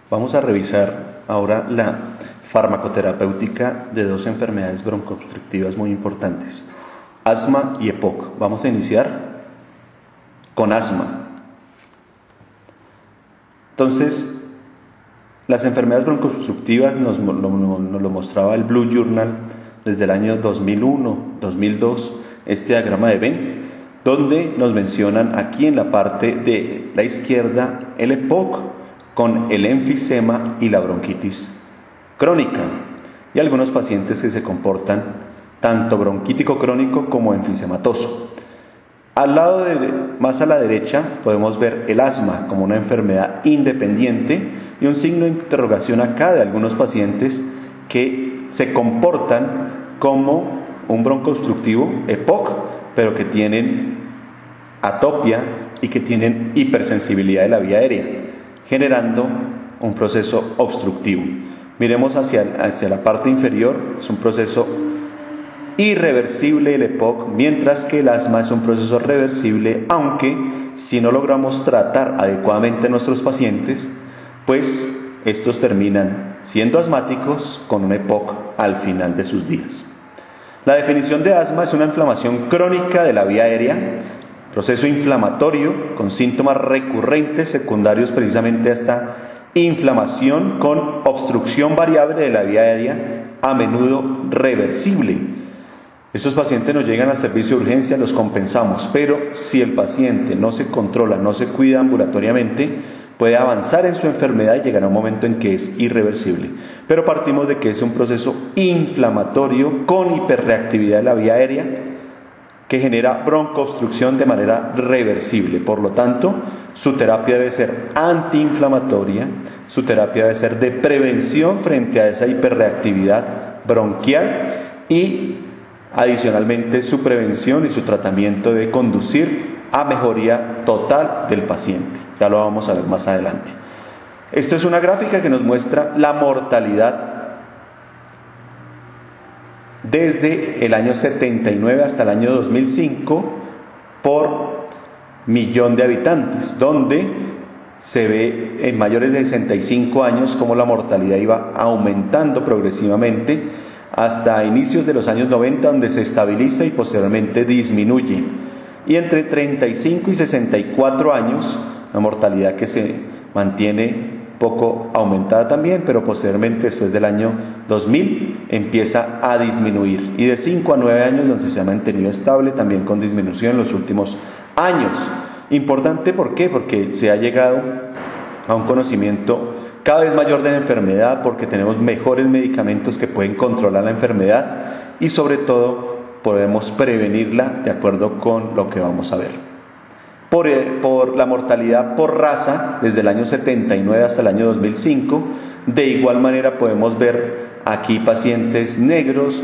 Vamos a revisar ahora la farmacoterapéutica de dos enfermedades broncoobstructivas muy importantes, asma y EPOC. Vamos a iniciar con asma. Entonces, las enfermedades broncoobstructivas nos lo mostraba el Blue Journal desde el año 2001, 2002, este diagrama de Venn, donde nos mencionan aquí en la parte de la izquierda el EPOC con el enfisema y la bronquitis crónica y algunos pacientes que se comportan tanto bronquítico crónico como enfisematoso. Al lado más a la derecha podemos ver el asma como una enfermedad independiente y un signo de interrogación acá de algunos pacientes que se comportan como un broncoobstructivo EPOC, pero que tienen atopia y que tienen hipersensibilidad de la vía aérea, generando un proceso obstructivo. Miremos hacia la parte inferior, es un proceso irreversible el EPOC, mientras que el asma es un proceso reversible, aunque si no logramos tratar adecuadamente a nuestros pacientes, pues estos terminan siendo asmáticos con un EPOC al final de sus días. La definición de asma es una inflamación crónica de la vía aérea, proceso inflamatorio con síntomas recurrentes secundarios precisamente a esta inflamación con obstrucción variable de la vía aérea, a menudo reversible. Estos pacientes nos llegan al servicio de urgencia, los compensamos, pero si el paciente no se controla, no se cuida ambulatoriamente, puede avanzar en su enfermedad y llegar a un momento en que es irreversible. Pero partimos de que es un proceso inflamatorio con hiperreactividad de la vía aérea que genera broncoobstrucción de manera reversible. Por lo tanto, su terapia debe ser antiinflamatoria, su terapia debe ser de prevención frente a esa hiperreactividad bronquial y adicionalmente su prevención y su tratamiento debe conducir a mejoría total del paciente. Ya lo vamos a ver más adelante. Esto es una gráfica que nos muestra la mortalidad desde el año 79 hasta el año 2005 por millón de habitantes, donde se ve en mayores de 65 años cómo la mortalidad iba aumentando progresivamente hasta inicios de los años 90, donde se estabiliza y posteriormente disminuye. Y entre 35 y 64 años, la mortalidad que se mantiene poco aumentada también, pero posteriormente, después del año 2000, empieza a disminuir. Y de 5 a 9 años, donde se ha mantenido estable, también con disminución en los últimos años. Importante, ¿por qué? Porque se ha llegado a un conocimiento cada vez mayor de la enfermedad, porque tenemos mejores medicamentos que pueden controlar la enfermedad y sobre todo podemos prevenirla de acuerdo con lo que vamos a ver. Por la mortalidad por raza, desde el año 79 hasta el año 2005, de igual manera podemos ver aquí pacientes negros,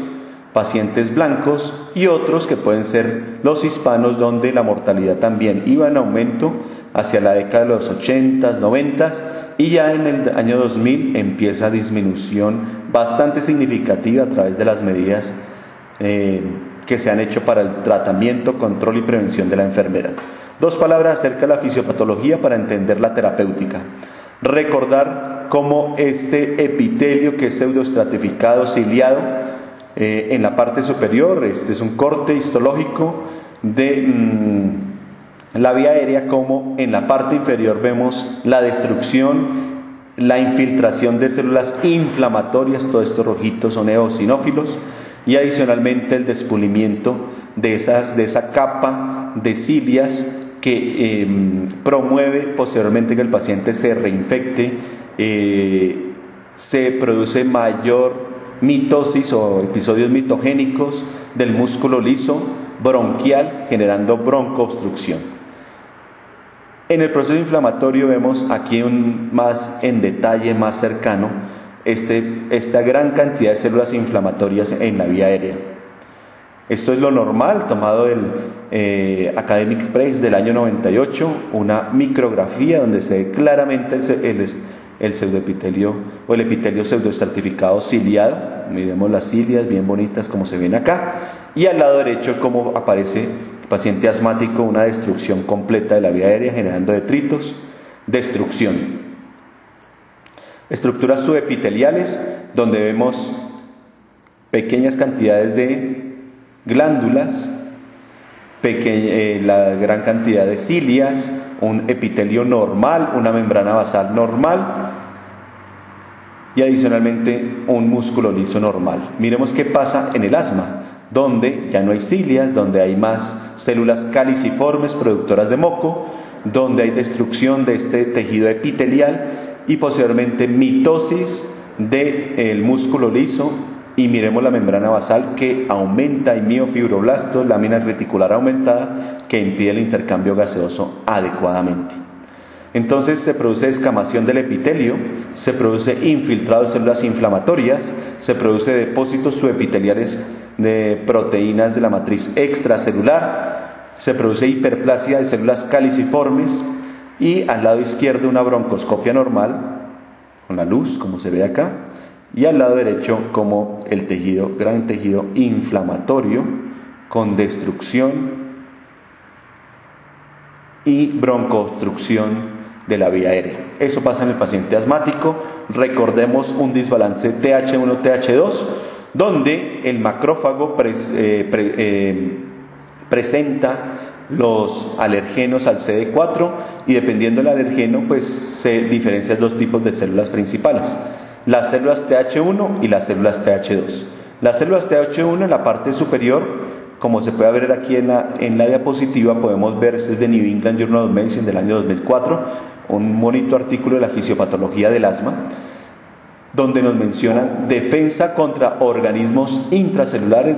pacientes blancos y otros que pueden ser los hispanos, donde la mortalidad también iba en aumento hacia la década de los 80s, 90s, y ya en el año 2000 empieza disminución bastante significativa a través de las medidas que se han hecho para el tratamiento, control y prevención de la enfermedad. Dos palabras acerca de la fisiopatología para entender la terapéutica. Recordar cómo este epitelio, que es pseudoestratificado ciliado en la parte superior, este es un corte histológico de la vía aérea, como en la parte inferior vemos la destrucción, la infiltración de células inflamatorias, todos estos rojitos son eosinófilos, y adicionalmente el despulimiento de esa capa de cilias que promueve posteriormente que el paciente se reinfecte, se produce mayor mitosis o episodios mitogénicos del músculo liso bronquial, generando broncoobstrucción. En el proceso inflamatorio vemos aquí más en detalle, más cercano, esta gran cantidad de células inflamatorias en la vía aérea. Esto es lo normal, tomado del Academic Press del año 98, una micrografía donde se ve claramente el pseudoepitelio o el epitelio pseudoestratificado ciliado. Miremos las cilias bien bonitas como se ven acá, y al lado derecho como aparece el paciente asmático, una destrucción completa de la vía aérea generando detritos, destrucción. Estructuras subepiteliales, donde vemos pequeñas cantidades de glándulas, la gran cantidad de cilias, un epitelio normal, una membrana basal normal y adicionalmente un músculo liso normal. Miremos qué pasa en el asma, donde ya no hay cilias, donde hay más células caliciformes productoras de moco, donde hay destrucción de este tejido epitelial y posteriormente mitosis del músculo liso. Y miremos la membrana basal que aumenta, hay miofibroblastos, lámina reticular aumentada que impide el intercambio gaseoso adecuadamente. Entonces se produce descamación del epitelio, se produce infiltrado de células inflamatorias, se produce depósitos subepiteliales de proteínas de la matriz extracelular, se produce hiperplasia de células caliciformes y al lado izquierdo una broncoscopia normal con la luz como se ve acá, y al lado derecho como el tejido, gran tejido inflamatorio con destrucción y broncoobstrucción de la vía aérea. Eso pasa en el paciente asmático. Recordemos un desbalance TH1-TH2 donde el macrófago presenta los alergenos al CD4 y dependiendo del alergeno pues se diferencian dos tipos de células principales: las células TH1 y las células TH2. Las células TH1 en la parte superior, como se puede ver aquí en la diapositiva, podemos ver, esto es de New England Journal of Medicine del año 2004, un bonito artículo de la fisiopatología del asma, donde nos mencionan defensa contra organismos intracelulares,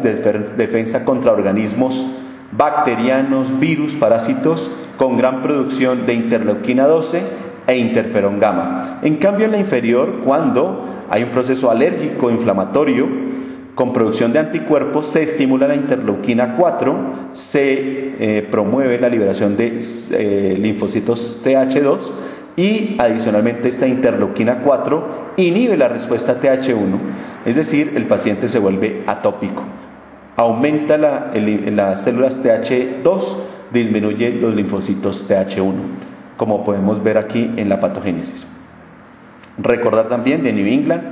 defensa contra organismos bacterianos, virus, parásitos, con gran producción de interleuquina 12 e interferón gamma. En cambio, en la inferior, cuando hay un proceso alérgico inflamatorio con producción de anticuerpos, se estimula la interleuquina 4, se promueve la liberación de linfocitos TH2 y adicionalmente esta interleuquina 4 inhibe la respuesta TH1, es decir, el paciente se vuelve atópico. Aumenta las células TH2, disminuye los linfocitos TH1, como podemos ver aquí en la patogénesis. Recordar también de New England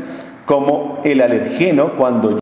como el alergeno cuando